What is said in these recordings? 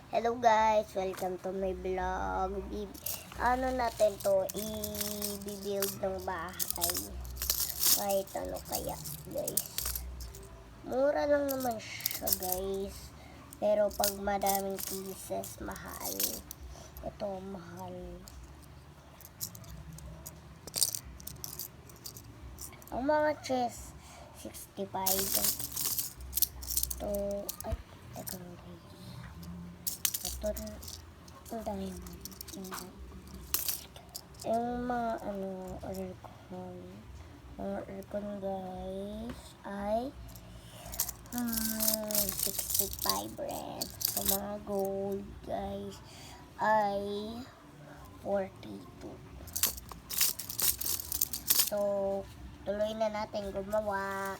Hello guys, welcome to my vlog. Ano natin to, i-build ng bahay. Kahit ano kaya guys. Mura lang naman siya guys. Pero pag madaming pieces, mahal. Ito, mahal. Ang mga chest, 65. Ito, ay, teka lang guys. Ito rin, ang diamond. Yung mga aircon. Mga aircon guys ay 65 red. So mga gold guys ay 42. So, tuloy na natin gumawa.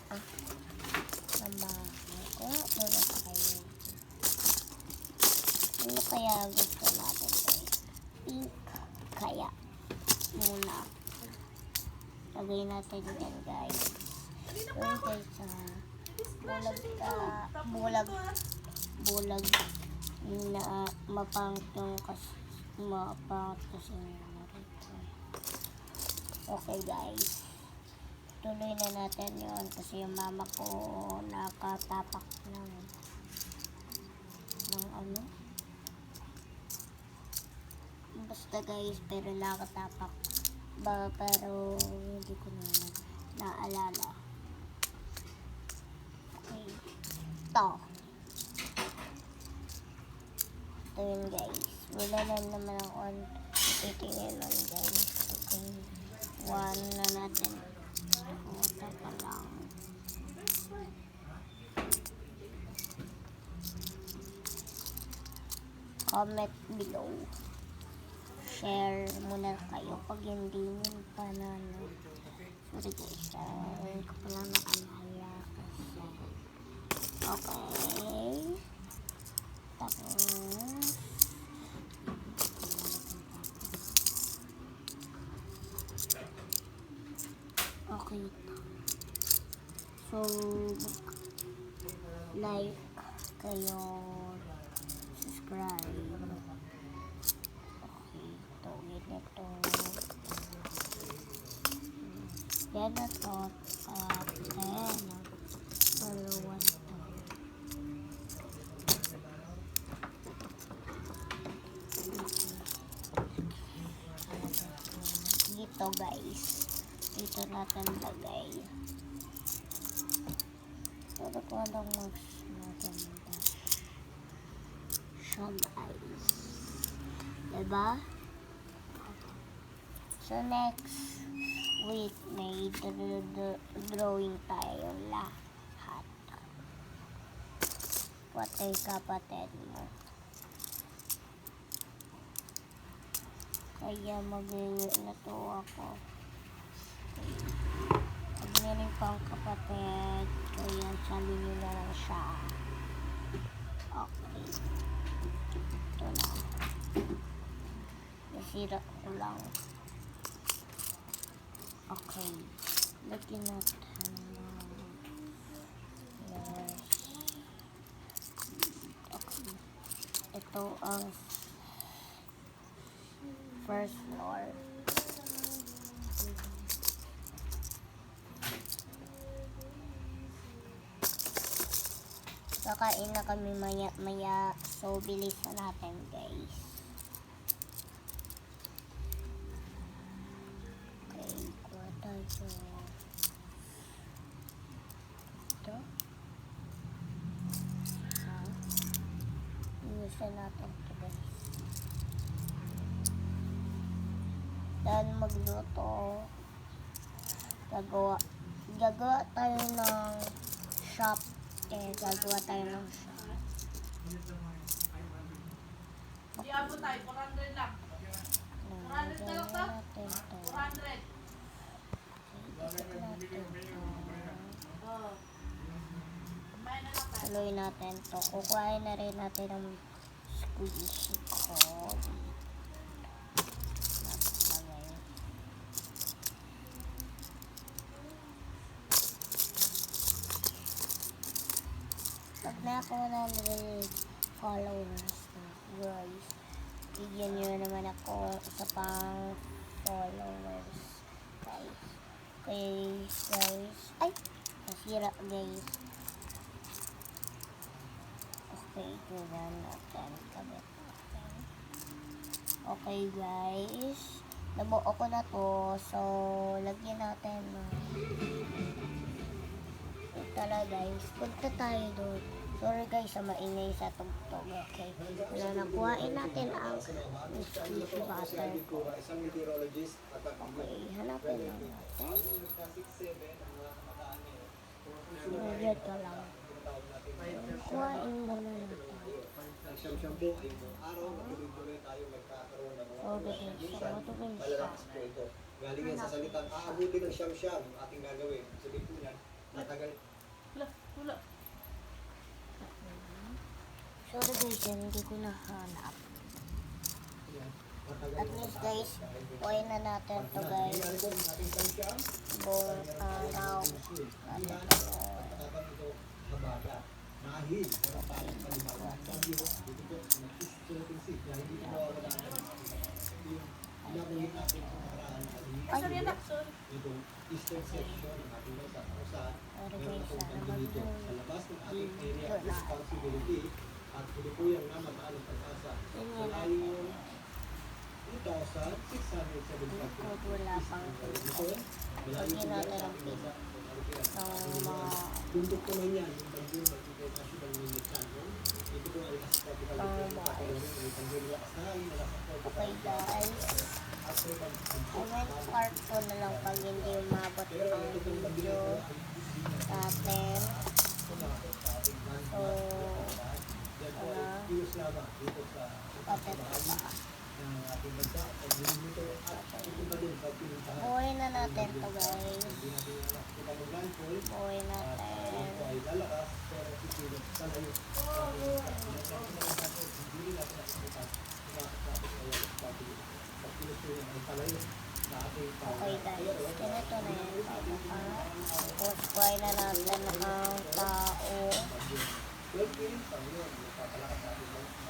Ano kaya gusto natin guys? Pink kaya muna. Lagay natin yan guys. Yun guys bulag na mapangit yung kasi narito. Okay guys. Tuloy na natin yun kasi yung mama ko nakatapak ng basta guys, pero nakatapak ba, pero hindi ko na naalala. Okay, ito yun guys, wala na naman ako titingin nun guys. Okay, one na natin. Ito pa lang. Comment below. Share muna kayo pag hindi nyo panalo. Sorry guys, hindi ko pala naalala kasi. Okay. Tapos okay. So, like kayo, subscribe. Ito. Yan na to. Dalawa to. Dito guys. Dito natin lagay. Pero kung anong mas maganda siya guys. Diba? So next week may drawing tayo lahat. Pati kapatid mo. Kaya mag-ilato ako. Pag meron pang kapatid, kaya sabi nyo na lang siya. Okay. Ito na. Nasira ko lang. Okay. Lagyan natin. Yes. Okay. Ito ang first floor. Kakain na kami maya. So, bilis na natin guys. Ito. Iusin natin ito guys. Dan magluto. Gagawa tayo ng shop. Gagawa tayo ng shop. Di abot tayo, 400 lang. 400 na lang to? 400. Tuloy natin to. Kukuhain na rin natin ang squishy ko. Pag na ako 100 followers na. guys. Bigyan nyo naman ako isa pang followers. Guys. Okay, guys. Ay! Nasira, guys. Okay, tignan natin. Kabit natin. Okay, guys. Nabuo ko na to. So, lagyan natin. Ito na, guys. Punta tayo doon. Sorry, guys, sa maingay sa tugtog. Okay. Wala, nakuhain natin ang whiskey butter ko. Okay, hanapin lang natin. Nagad ka lang. Kuhain muna natin. Shampoo ay araw na tuloy-tuloy tayo magkakaroon ng Okay, guys. So, matugin siya. malalaks po ito. Galing yan sa salitang aabuti ng siyam-siyam ang ating gagawin. Sabihin po yan, matagal. Wala. Sorry, guys, yan, hindi ko nahanap. Matagal. At least, guys, kuhain na natin to, guys. Nangyari po ang ating siyam-siyam. Buong araw. Pagkakataon ito, habada. Nahil, para tayo palimagan. Sabi ko, dito po, nag-isip, kaya hindi ko mawawala ng yung inabuhin natin ang nakaraan ay Sorry, anak. Sorry. ito, eastern section ng ating bansa kung saan Sorry, meron guys, akong sana dito mag- sa labas ng ating area of responsibility at ito po yung namataan ng pag-asa. Malayo yung 2,675 Kung wala pang ito, malayo Lagyan po natin yan sa ang ating bansa. ng mga Bundok po man yan, yung bagyo ng international minutes no? Ito po ay as tropical depression sa may bagyo lakas na hangin, malakas na okay, guys. after Comment part ko na lang pag hindi umabot ang video natin. So, Kilos lamang dito sa patet pa. ng ating bansa at dito at ito pa din sa pinuntahan. Buhay na natin to, guys. Hindi natin nakikita ng landfall Buhay natin. ito ay lalakas pero sisilo sa layo. Hindi natin nakikita nakakapit ay pag kilos po yan ay palayo na ating Okay, guys. Ganito na yan. Tapos, buhay na natin ang tao.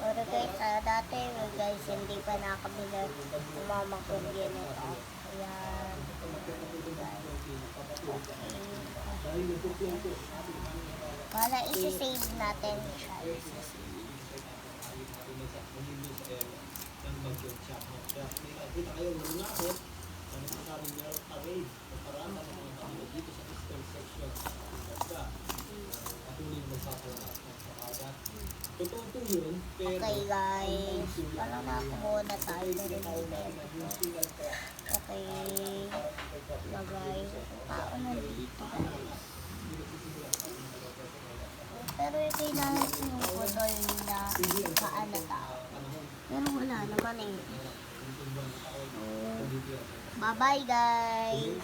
Pero guys, dati guys, hindi pa nakabili ng mama ko din ito. Ayan. Okay. Para isi-save natin siya. Kita kayo nanakot ang nasabing meron parade o parada ng mga tao dito sa eastern section ng bansa. Patuloy magpapalakas ng parada. Totoo po yun, pero Okay, guys. Para na ako muna tayo na rin Okay. Bagay. Tao na dito, guys. Pero yung kailangan yung putol na saan na tao. Pero wala naman eh. Bye-bye, guys.